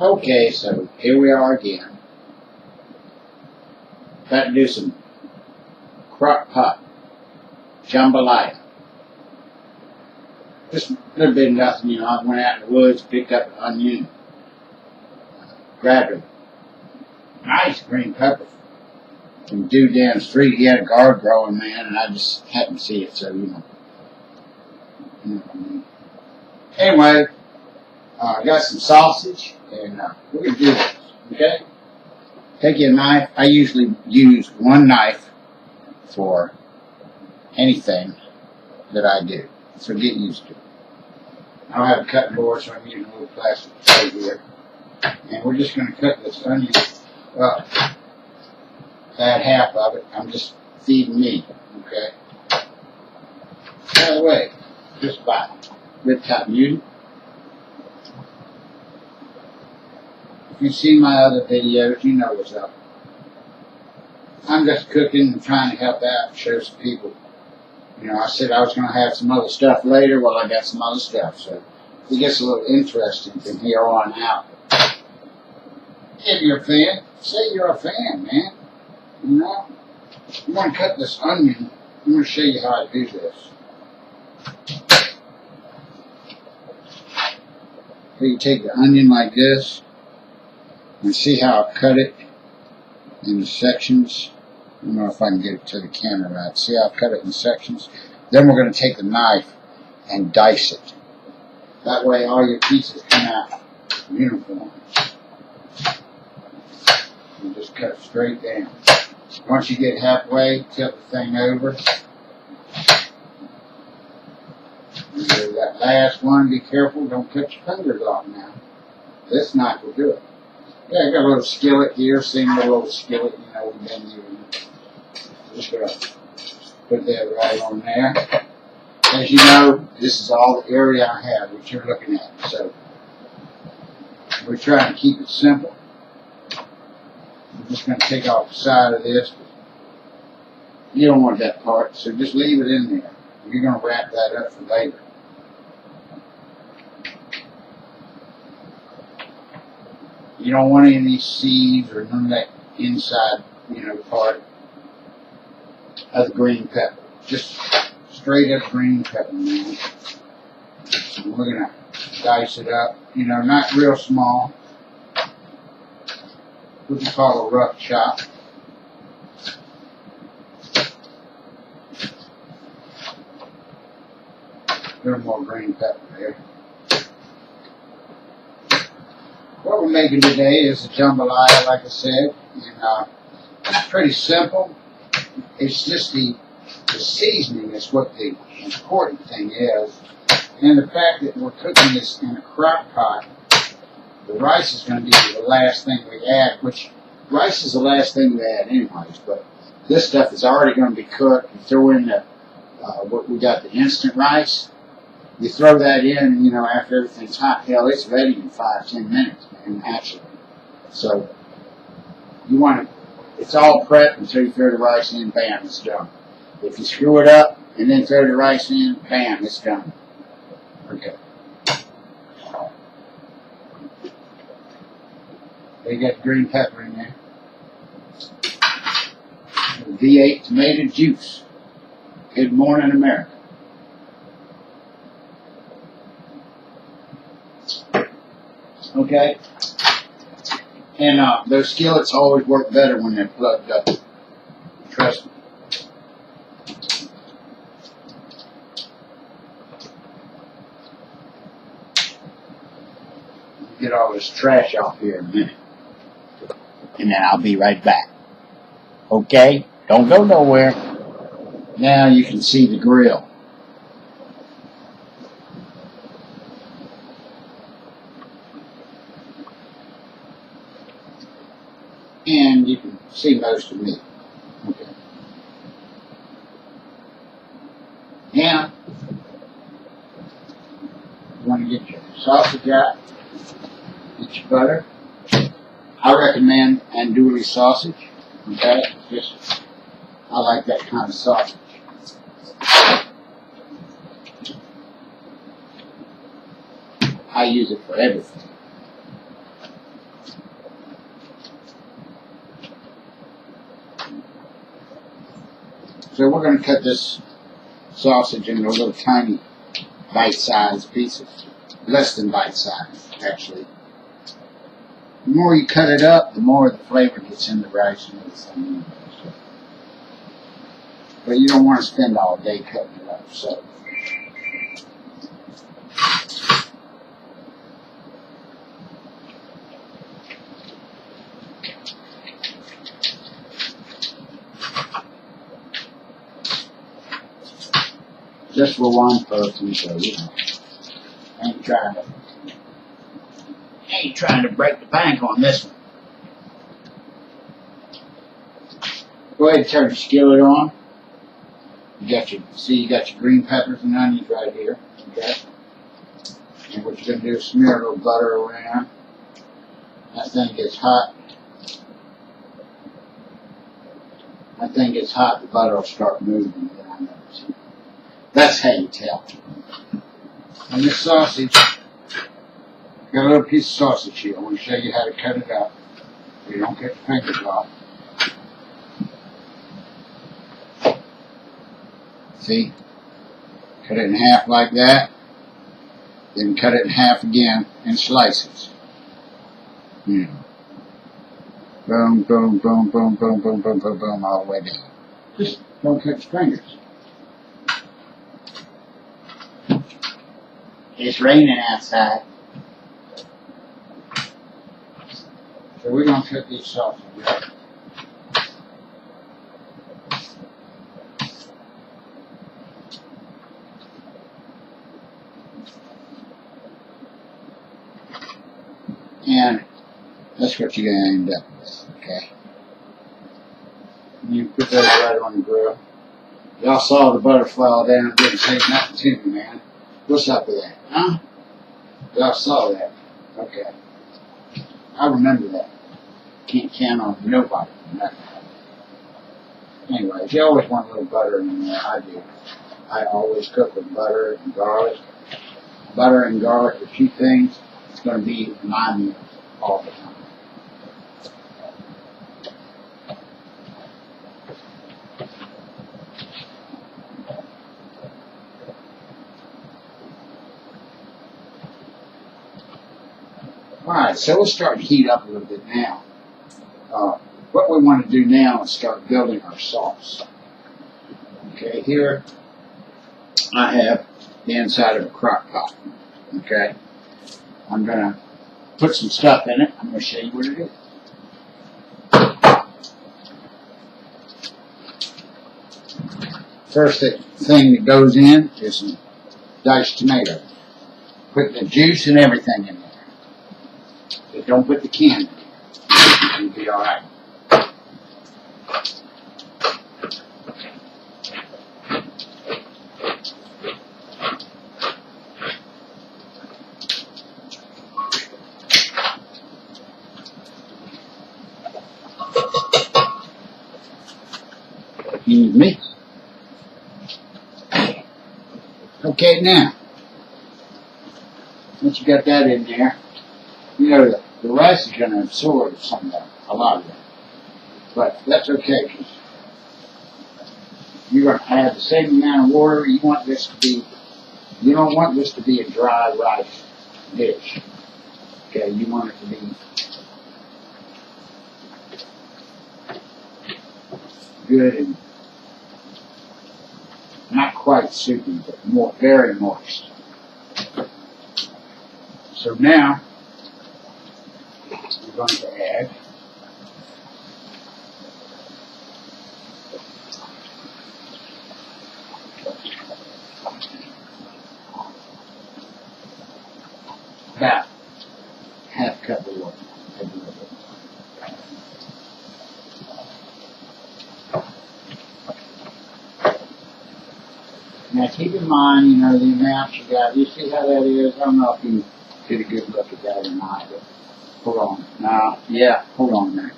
Okay, so here we are again. Got to do some crock pot jambalaya. Just a little bit of nothing, you know. I went out in the woods, picked up an onion, grabbed a nice green pepper from a dude down the street. He had a garden growing, man, and I just happened to see it, so you know. Anyway, I got some sausage, and we're going to do this, okay? Take your knife. I usually use one knife for anything that I do, so get used to it. I don't have a cutting board, so I'm using a little plastic tray here. And we're just going to cut this onion up. That half of it, I'm just feeding me, okay? By the way, just by Riptop mutant. If you see my other videos, you know what's up. I'm just cooking and trying to help out and show some people. You know, I said I was going to have some other stuff later. Well, I got some other stuff, so it gets a little interesting from here on out. If you're a fan, say you're a fan, man. You know, you want to cut this onion. I'm going to show you how I do this. So you take the onion like this, and see how I cut it into sections. I don't know if I can get it to the camera right. See how I cut it in sections? Then we're going to take the knife and dice it. That way all your pieces come out uniform. You just cut it straight down. Once you get halfway, tip the thing over. And do that last one. Be careful, don't cut your fingers off now. This knife will do it. Yeah, I got a little skillet here, single little skillet, you know, we've been using. Just gonna put that right on there. As you know, this is all the area I have, which you're looking at. So we're trying to keep it simple. I'm just going to take off the side of this. You don't want that part, so just leave it in there. You're going to wrap that up for later. You don't want any of these seeds or none of that inside, you know, part of the green pepper. Just straight up green pepper, man. So we're going to dice it up, you know, not real small. What we call a rough chop. A little more green pepper there. What we're making today is a jambalaya, like I said, and it's pretty simple. It's just the seasoning is what the important thing is, and the fact that we're cooking this in a crock pot. The rice is going to be the last thing we add, which rice is the last thing we add anyways, but this stuff is already going to be cooked. You throw in the what we got, the instant rice. You throw that in, you know, after everything's hot. Hell, it's ready in 5-10 minutes, man, actually. So you want to, it's all prepped until you throw the rice in, bam, it's done. If you screw it up and then throw the rice in, bam, it's done. Okay. They got green pepper in there. V8 tomato juice. Good morning, America. Okay? And those skillets always work better when they're plugged up. Trust me. Get all this trash off here in a minute. And then I'll be right back. Okay? Don't go nowhere. Now you can see the grill. And you can see most of me. Okay. Now, you want to get your sausage out. Get your butter. I recommend andouille sausage. Okay, just I like that kind of sausage. I use it for everything. So we're going to cut this sausage into little tiny bite-sized pieces. Less than bite-sized, actually. The more you cut it up, the more the flavor gets in the rice and everything. But you don't want to spend all day cutting it up, so. Just for one person, so you know. Ain't trying to break the bank on this one. Go ahead and turn your skillet on. You got your green peppers and onions right here. Okay. And what you're gonna do is smear a little butter around. That thing gets hot. That thing gets hot, the butter will start moving. That's how you tell. And this sausage, got a little piece of sausage here. I want to show you how to cut it up so you don't get your fingers off. See? Cut it in half like that. Then cut it in half again in slices. Boom, boom, boom, boom, boom, boom, boom, boom, boom, all the way down. Just don't cut your fingers. It's raining outside. So we're going to cut these sausages up. And that's what you're going to end up with, okay? You put those right on the grill. Y'all saw the butter fall down. It didn't say nothing to me, man. What's up with that, huh? Y'all saw that. Okay. I remember that. Can't count on nobody for nothing. Anyways, you always want a little butter in there. I do. I always cook with butter and garlic. Butter and garlic are two things. It's going to be in my meals all the time. Alright, so we'll start to heat up a little bit now. What we want to do now is start building our sauce. Okay, here I have the inside of a crock pot. Okay, I'm going to put some stuff in it. I'm going to show you what it is. First thing that goes in is some diced tomato. Put the juice and everything in there. But don't put the can in there. You'll be alright. Excuse me. Okay, now, once you got that in there, you know the rice is going to absorb some of that, a lot of that. But that's okay, because you're going to add the same amount of water. You want this to be, you don't want this to be a dry rice dish. Okay, you want it to be good and not quite soupy, but more, very moist. So now, we're going to add about half a cup of water. Now keep in mind, you know, the amount you got. You see how that is? I don't know if you get a good look at that or not, but hold on. Now, yeah, hold on a minute.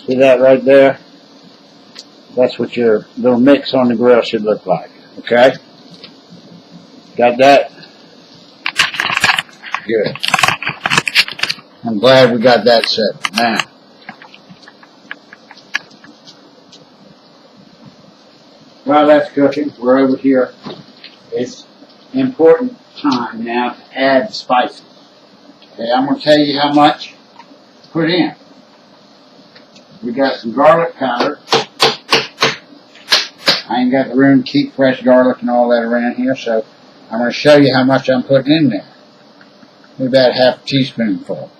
See that right there? That's what your little mix on the grill should look like, okay? Got that? good. I'm glad we got that set. Now, while that's cooking, we're over here. It's important time now to add spices. Okay, I'm going to tell you how much to put in. We got some garlic powder. I ain't got the room to keep fresh garlic and all that around here, so I'm going to show you how much I'm putting in there. Maybe about half a teaspoonful.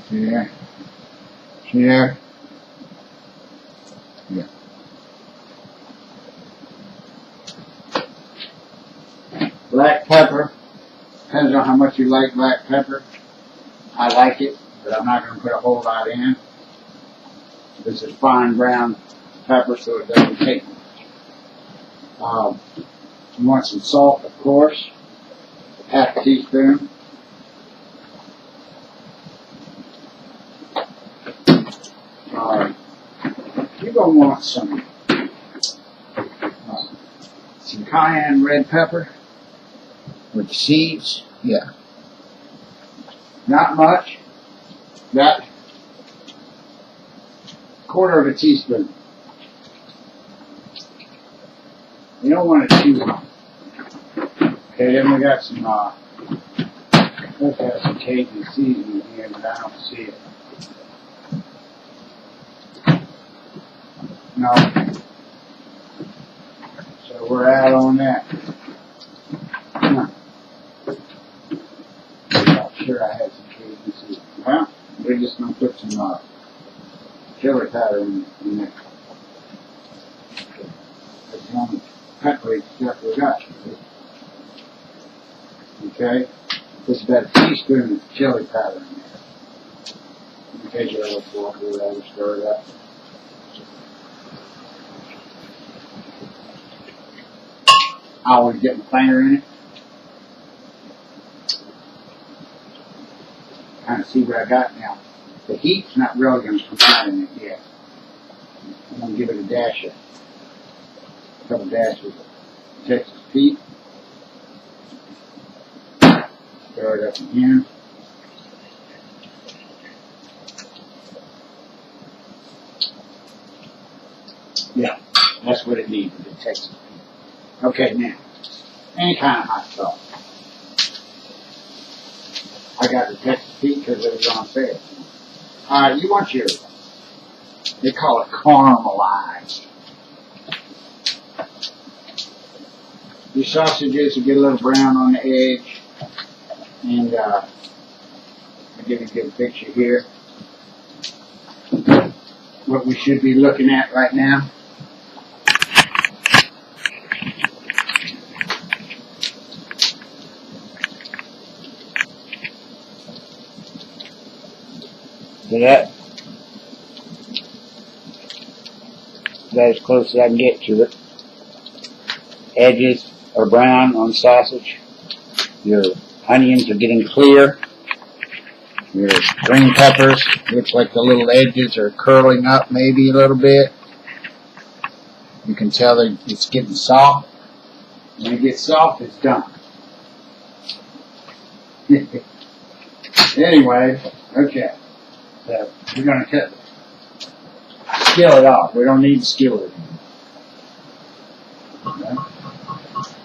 See there? See there? Yeah. Black pepper. Depends on how much you like black pepper. I like it, but I'm not going to put a whole lot in. This is fine brown pepper, so it doesn't take much. You want some salt, of course. Half a teaspoon. You're going to want some cayenne red pepper with the seeds. Yeah. Not much. That quarter of a teaspoon. You don't want it too long. Okay, then we got some, let's have some Cajun seasoning here, but I don't see it. No. So we're out on that. I'm not sure I had some Cajun seasoning. Well, we're just going to put some chili powder in there. That's the only peppery stuff we got. Okay? Just about a teaspoon of chili powder in there. Okay, you have a water, rather stir it up. I always get my finger in it. Kind of see what I got now. The heat's not really going to come out in it yet. I'm going to give it a couple dashes of Texas Pete. Stir it up again. Yeah, that's what it needs, the Texas Pete. Okay, now, any kind of hot sauce. I got the Texas Pete because it was on sale. Alright, you want your, they call it caramelized. Your sausages will get a little brown on the edge. And I'll give you a good picture here. What we should be looking at right now. So that's as close as I can get to it. Edges are brown on sausage. Your onions are getting clear. Your green peppers, looks like the little edges are curling up maybe a little bit. You can tell that it's getting soft. When it gets soft, it's done. Anyway, okay. So we're going to skill it off. We don't need to skill it. Okay.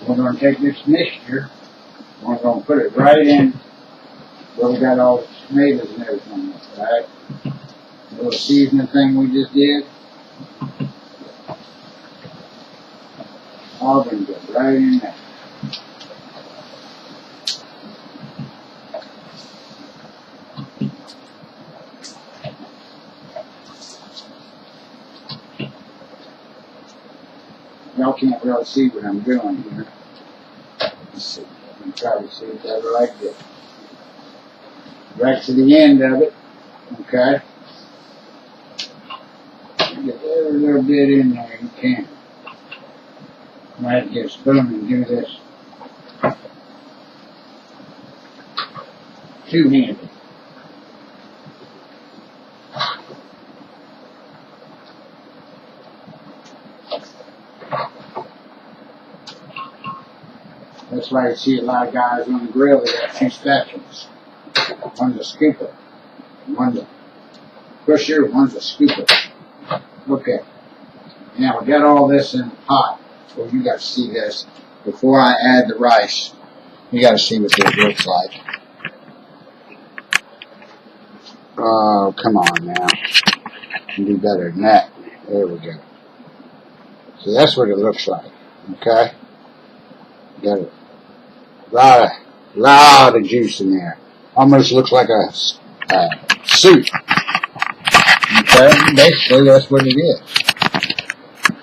We're going to take this mixture. We're going to put it right in where we got all the tomatoes and everything. Right? The little seasoning thing we just did. All going to go right in there. Y'all can't really see what I'm doing here. Let's see. You can try to see it better like this. Right to the end of it. Okay? Get every little bit in there you can. I might get a spoon and do this two-handed. That's why you see a lot of guys on the grill, they got two spatulas. One's a scooper, one's a pusher, one's a scooper. Okay. Now we got all this in the pot. Well, you got to see this. Before I add the rice, you got to see what this looks like. Oh, come on now. You can do better than that. There we go. So that's what it looks like. Okay? Got a lot of juice in there. Almost looks like a soup. Okay? Basically, that's what it is.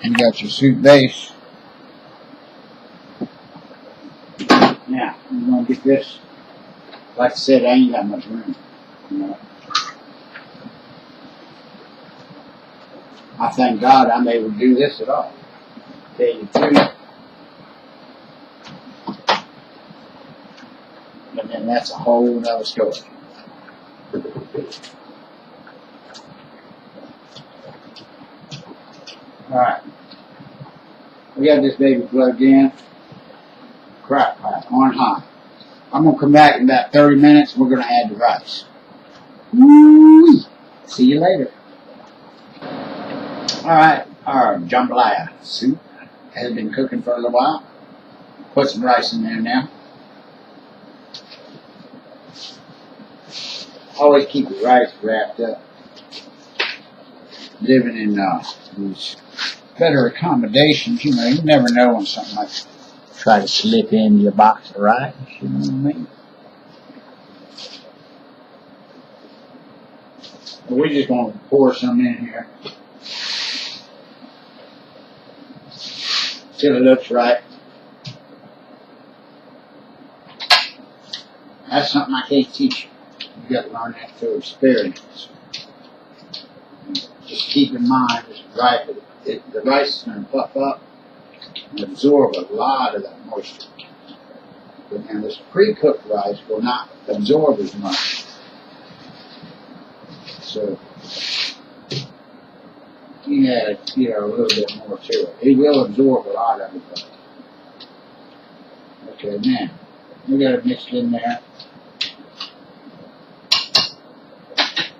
You got your soup base. Now, you're going to get this. Like I said, I ain't got much room. You know. I thank God I'm able to do this at all. Tell you the truth. But then that's a whole other story. Alright. We got this baby plugged in. Crock pot on high. I'm going to come back in about 30 minutes. We're going to add the rice. Woo! See you later. Alright, our jambalaya soup has been cooking for a little while. Put some rice in there now. Always keep the rice wrapped up. Living in these better accommodations, you know, you never know when something like try to slip into your box of rice, you know what I mean? But we're just going to pour some in here till it looks right. That's something I can't teach you. You got to learn that through experience. Just keep in mind, the rice is going to puff up and absorb a lot of that moisture. But now this pre-cooked rice will not absorb as much. So you add a little bit more to it. It will absorb a lot of it. Okay, now we got it mixed in there.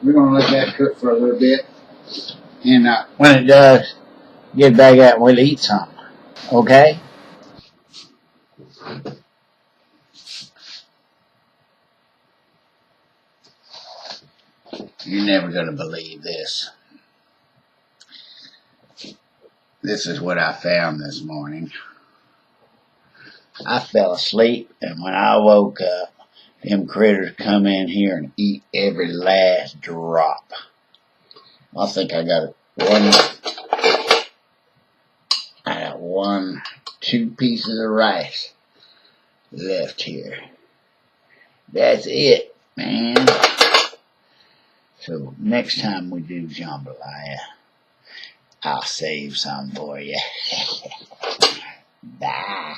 We're going to let that cook for a little bit. And when it does, get back out and we'll eat some. Okay? You're never going to believe this. This is what I found this morning. I fell asleep, and when I woke up, them critters come in here and eat every last drop. I think I got two pieces of rice left here. That's it, man. So next time we do jambalaya, I'll save some for you. Bye.